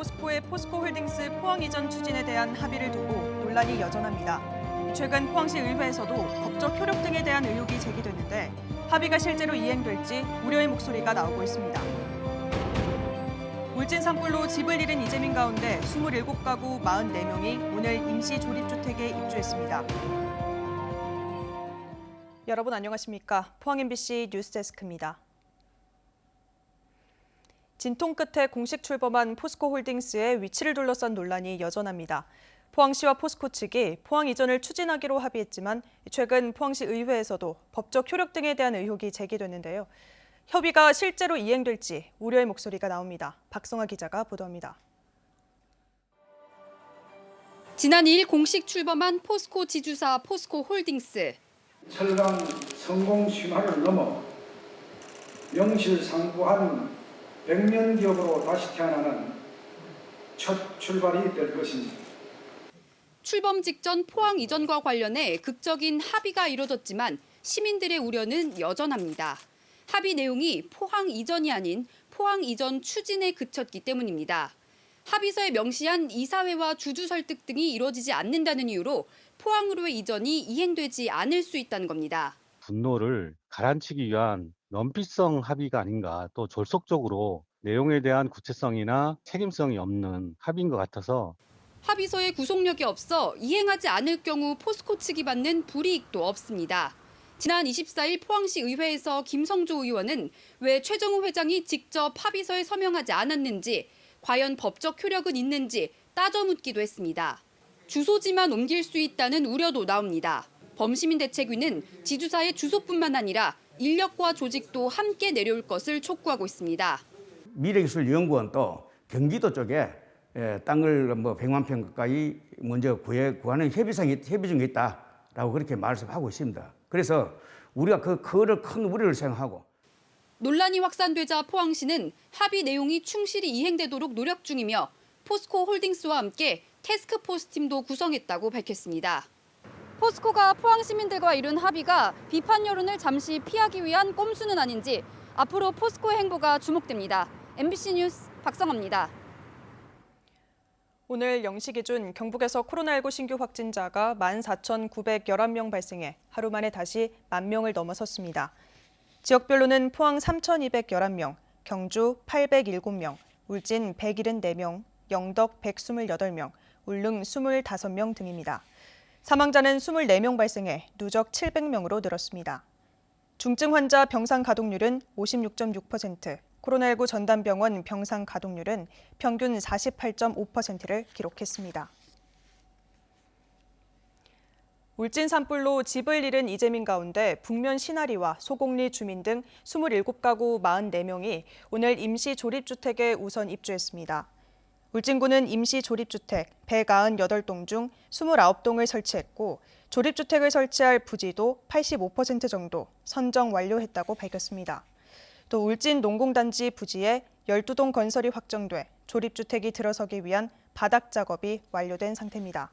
포스코의 포스코홀딩스 포항 이전 추진에 대한 합의를 두고 논란이 여전합니다. 최근 포항시 의회에서도 법적 효력 등에 대한 의혹이 제기됐는데 합의가 실제로 이행될지 우려의 목소리가 나오고 있습니다. 울진 산불로 집을 잃은 이재민 가운데 27가구 44명이 오늘 임시 조립주택에 입주했습니다. 여러분 안녕하십니까? 포항 MBC 뉴스데스크입니다. 진통 끝에 공식 출범한 포스코홀딩스의 위치를 둘러싼 논란이 여전합니다. 포항시와 포스코 측이 포항 이전을 추진하기로 합의했지만 최근 포항시 의회에서도 법적 효력 등에 대한 의혹이 제기됐는데요. 협의가 실제로 이행될지 우려의 목소리가 나옵니다. 박성아 기자가 보도합니다. 지난 2일 공식 출범한 포스코 지주사 포스코홀딩스. 철강 성공 신화를 넘어 명실상부한 100년 기업으로 다시 태어나는 첫 출발이 될 것입니다. 출범 직전 포항 이전과 관련해 극적인 합의가 이뤄졌지만 시민들의 우려는 여전합니다. 합의 내용이 포항 이전이 아닌 포항 이전 추진에 그쳤기 때문입니다. 합의서에 명시한 이사회와 주주 설득 등이 이루어지지 않는다는 이유로 포항으로의 이전이 이행되지 않을 수 있다는 겁니다. 분노를 가라앉히기 위한 면피성 합의가 아닌가, 또 졸속적으로 내용에 대한 구체성이나 책임성이 없는 합의인 것 같아서 합의서에 구속력이 없어 이행하지 않을 경우 포스코 측이 받는 불이익도 없습니다. 지난 24일 포항시 의회에서 김성조 의원은 왜 최정우 회장이 직접 합의서에 서명하지 않았는지, 과연 법적 효력은 있는지 따져 묻기도 했습니다. 주소지만 옮길 수 있다는 우려도 나옵니다. 범시민대책위는 지주사의 주소뿐만 아니라 인력과 조직도 함께 내려올 것을 촉구하고 있습니다. 미래기술연구원도 경기도 쪽에 땅을 100만 평 가까이 먼저 구하는 협의 중에 있다라고 그렇게 말씀하고 있습니다. 그래서 우리가 그거를 큰 우려를 생각하고. 논란이 확산되자 포항시는 합의 내용이 충실히 이행되도록 노력 중이며 포스코 홀딩스와 함께 태스크포스 팀도 구성했다고 밝혔습니다. 포스코가 포항 시민들과 이룬 합의가 비판 여론을 잠시 피하기 위한 꼼수는 아닌지 앞으로 포스코의 행보가 주목됩니다. MBC 뉴스 박성아입니다. 오늘 0시 기준 경북에서 코로나19 신규 확진자가 14,911명 발생해 하루 만에 다시 10,000명을 넘어섰습니다. 지역별로는 포항 3,211명, 경주 807명, 울진 174명, 영덕 128명, 울릉 25명 등입니다. 사망자는 24명 발생해 누적 700명으로 늘었습니다. 중증 환자 병상 가동률은 56.6%, 코로나19 전담병원 병상 가동률은 평균 48.5%를 기록했습니다. 울진 산불로 집을 잃은 이재민 가운데 북면 신하리와 소곡리 주민 등 27가구 44명이 오늘 임시 조립주택에 우선 입주했습니다. 울진군은 임시 조립주택 198동 중 29동을 설치했고 조립주택을 설치할 부지도 85% 정도 선정 완료했다고 밝혔습니다. 또 울진 농공단지 부지에 12동 건설이 확정돼 조립주택이 들어서기 위한 바닥 작업이 완료된 상태입니다.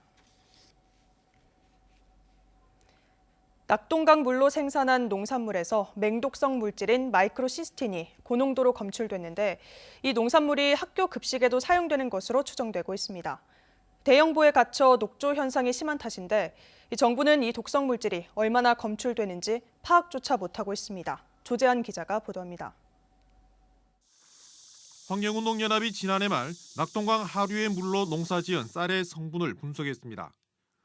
낙동강 물로 생산한 농산물에서 맹독성 물질인 마이크로시스틴이 고농도로 검출됐는데 이 농산물이 학교 급식에도 사용되는 것으로 추정되고 있습니다. 대형보에 갇혀 녹조 현상이 심한 탓인데 정부는 이 독성 물질이 얼마나 검출되는지 파악조차 못하고 있습니다. 조재한 기자가 보도합니다. 환경운동연합이 지난해 말 낙동강 하류의 물로 농사지은 쌀의 성분을 분석했습니다.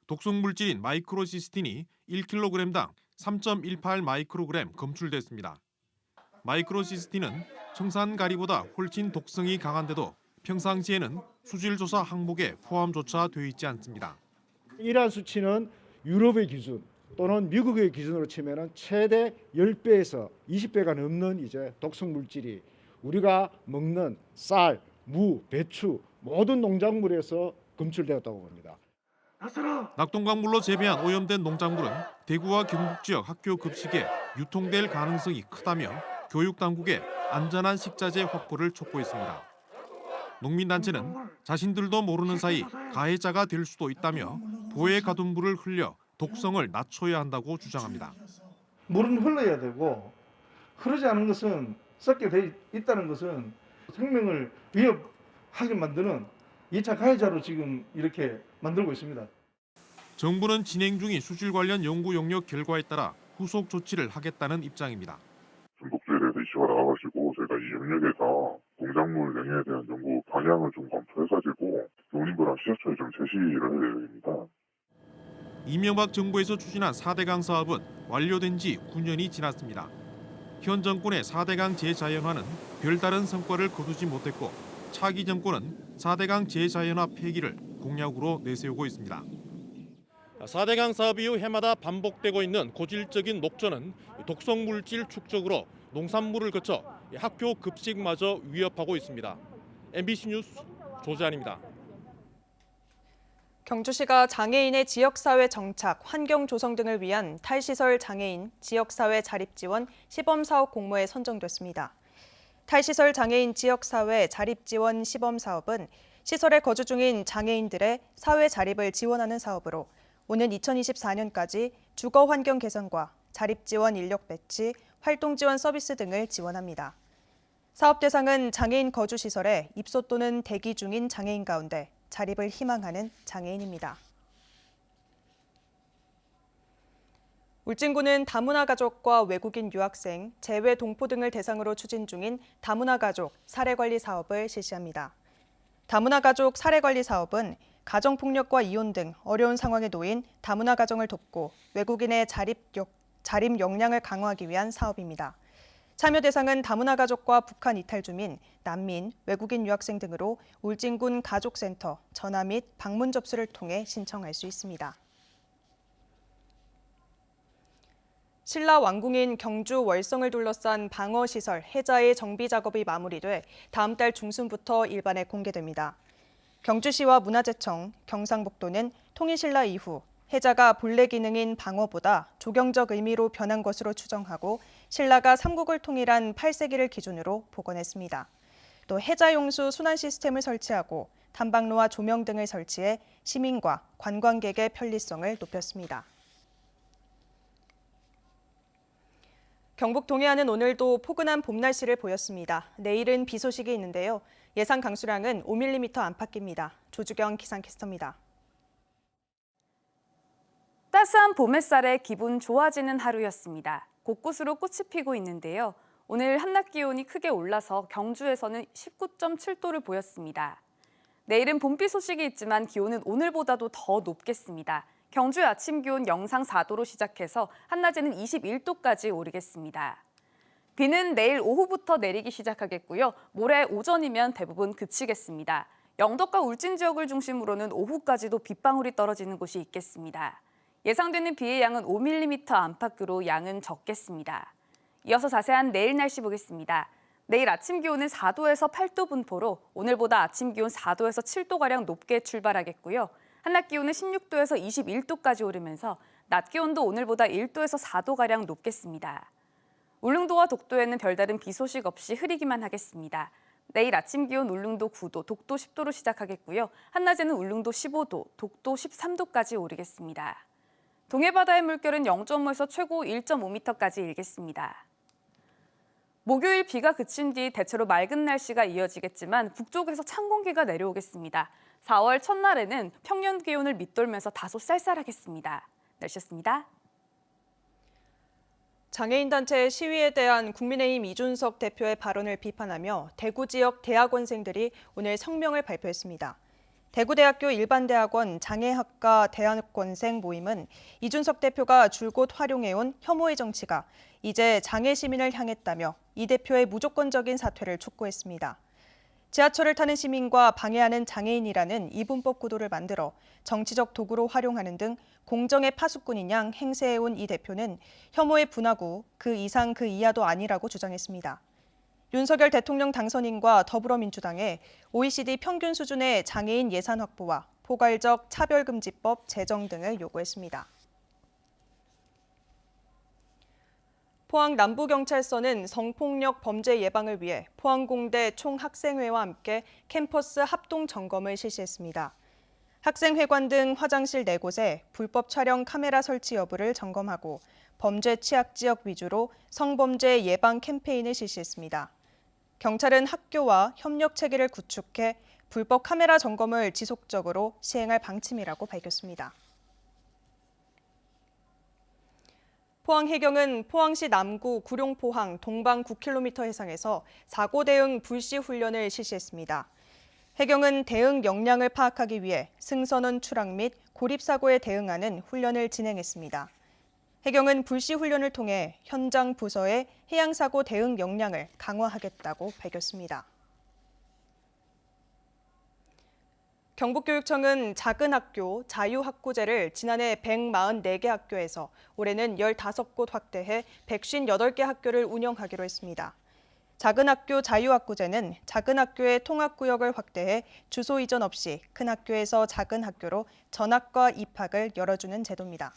독성 물질인 마이크로시스틴이 1kg당 3.18 마이크로그램 검출됐습니다. 마이크로시스틴은 청산가리보다 훨씬 독성이 강한데도 평상시에는 수질 조사 항목에 포함조차 되어 있지 않습니다. 이러한 수치는 유럽의 기준 또는 미국의 기준으로 치면 최대 10배에서 20배가 넘는 독성 물질이 우리가 먹는 쌀, 무, 배추 모든 농작물에서 검출되었다고 봅니다. 낙동강물로 재배한 오염된 농작물은 대구와 경북 지역 학교 급식에 유통될 가능성이 크다며 교육당국에 안전한 식자재 확보를 촉구했습니다. 농민단체는 자신들도 모르는 사이 가해자가 될 수도 있다며 보에 가둔 물을 흘려 독성을 낮춰야 한다고 주장합니다. 물은 흘러야 되고 흐르지 않은 것은 썩게 돼 있다는 것은 생명을 위협하게 만드는 2차 가해자로 지금 이렇게 만들고 있습니다. 정부는 진행 중인 수질 관련 연구 용역 결과에 따라 후속 조치를 하겠다는 입장입니다. 중독주에 대해서 이슈가 나와가지고 저희가 이 영역에서 농작물 영역에 대한 연구 방향을 좀 검토해가지고 농림부랑 시작처에 좀 제시를 할 예정입니다. 이명박 정부에서 추진한 4대강 사업은 완료된 지 9년이 지났습니다. 현 정권의 4대강 재자연화는 별다른 성과를 거두지 못했고 차기 정권은 4대강 재자연화 폐기를 공약으로 내세우고 있습니다. 4대강 사업 이후 해마다 반복되고 있는 고질적인 녹조는 독성물질 축적으로 농산물을 거쳐 학교 급식마저 위협하고 있습니다. MBC 뉴스 조재환입니다. 경주시가 장애인의 지역사회 정착, 환경 조성 등을 위한 탈시설 장애인 지역사회 자립지원 시범사업 공모에 선정됐습니다. 탈시설 장애인 지역사회 자립지원 시범사업은 시설에 거주 중인 장애인들의 사회 자립을 지원하는 사업으로 오는 2024년까지 주거 환경 개선과 자립지원 인력 배치, 활동 지원 서비스 등을 지원합니다. 사업 대상은 장애인 거주시설에 입소 또는 대기 중인 장애인 가운데 자립을 희망하는 장애인입니다. 울진군은 다문화 가족과 외국인 유학생, 재외 동포 등을 대상으로 추진 중인 다문화 가족 사례관리 사업을 실시합니다. 다문화 가족 사례관리 사업은 가정폭력과 이혼 등 어려운 상황에 놓인 다문화 가정을 돕고 외국인의 자립 역량을 강화하기 위한 사업입니다. 참여 대상은 다문화 가족과 북한 이탈 주민, 난민, 외국인 유학생 등으로 울진군 가족센터 전화 및 방문 접수를 통해 신청할 수 있습니다. 신라 왕궁인 경주 월성을 둘러싼 방어시설 해자의 정비 작업이 마무리돼 다음 달 중순부터 일반에 공개됩니다. 경주시와 문화재청, 경상북도는 통일신라 이후 해자가 본래 기능인 방어보다 조경적 의미로 변한 것으로 추정하고 신라가 삼국을 통일한 8세기를 기준으로 복원했습니다. 또 해자용수 순환 시스템을 설치하고 탐방로와 조명 등을 설치해 시민과 관광객의 편리성을 높였습니다. 경북 동해안은 오늘도 포근한 봄 날씨를 보였습니다. 내일은 비 소식이 있는데요. 예상 강수량은 5mm 안팎입니다. 조주경 기상캐스터입니다. 따스한 봄 햇살에 기분 좋아지는 하루였습니다. 곳곳으로 꽃이 피고 있는데요. 오늘 한낮 기온이 크게 올라서 경주에서는 19.7도를 보였습니다. 내일은 봄비 소식이 있지만 기온은 오늘보다도 더 높겠습니다. 경주의 아침 기온 영상 4도로 시작해서 한낮에는 21도까지 오르겠습니다. 비는 내일 오후부터 내리기 시작하겠고요. 모레 오전이면 대부분 그치겠습니다. 영덕과 울진 지역을 중심으로는 오후까지도 빗방울이 떨어지는 곳이 있겠습니다. 예상되는 비의 양은 5mm 안팎으로 양은 적겠습니다. 이어서 자세한 내일 날씨 보겠습니다. 내일 아침 기온은 4도에서 8도 분포로 오늘보다 아침 기온 4도에서 7도가량 높게 출발하겠고요. 한낮 기온은 16도에서 21도까지 오르면서 낮 기온도 오늘보다 1도에서 4도가량 높겠습니다. 울릉도와 독도에는 별다른 비 소식 없이 흐리기만 하겠습니다. 내일 아침 기온 울릉도 9도, 독도 10도로 시작하겠고요. 한낮에는 울릉도 15도, 독도 13도까지 오르겠습니다. 동해바다의 물결은 0.5에서 최고 1.5m까지 일겠습니다. 목요일 비가 그친 뒤 대체로 맑은 날씨가 이어지겠지만 북쪽에서 찬 공기가 내려오겠습니다. 4월 첫날에는 평년 기온을 밑돌면서 다소 쌀쌀하겠습니다. 날씨였습니다. 장애인 단체 시위에 대한 국민의힘 이준석 대표의 발언을 비판하며 대구 지역 대학원생들이 오늘 성명을 발표했습니다. 대구대학교 일반대학원 장애학과 대학원생 모임은 이준석 대표가 줄곧 활용해온 혐오의 정치가 이제 장애 시민을 향했다며 이 대표의 무조건적인 사퇴를 촉구했습니다. 지하철을 타는 시민과 방해하는 장애인이라는 이분법 구도를 만들어 정치적 도구로 활용하는 등 공정의 파수꾼인 양 행세해온 이 대표는 혐오의 분화구 그 이상 그 이하도 아니라고 주장했습니다. 윤석열 대통령 당선인과 더불어민주당에 OECD 평균 수준의 장애인 예산 확보와 포괄적 차별금지법 제정 등을 요구했습니다. 포항 남부경찰서는 성폭력 범죄 예방을 위해 포항공대 총학생회와 함께 캠퍼스 합동 점검을 실시했습니다. 학생회관 등 화장실 4곳에 불법 촬영 카메라 설치 여부를 점검하고 범죄 취약 지역 위주로 성범죄 예방 캠페인을 실시했습니다. 경찰은 학교와 협력 체계를 구축해 불법 카메라 점검을 지속적으로 시행할 방침이라고 밝혔습니다. 포항해경은 포항시 남구 구룡포항 동방 9km 해상에서 사고 대응 불시 훈련을 실시했습니다. 해경은 대응 역량을 파악하기 위해 승선원 추락 및 고립사고에 대응하는 훈련을 진행했습니다. 해경은 불시 훈련을 통해 현장 부서의 해양사고 대응 역량을 강화하겠다고 밝혔습니다. 경북교육청은 작은 학교 자유학구제를 지난해 144개 학교에서 올해는 15곳 확대해 158개 학교를 운영하기로 했습니다. 작은 학교 자유학구제는 작은 학교의 통학구역을 확대해 주소 이전 없이 큰 학교에서 작은 학교로 전학과 입학을 열어주는 제도입니다.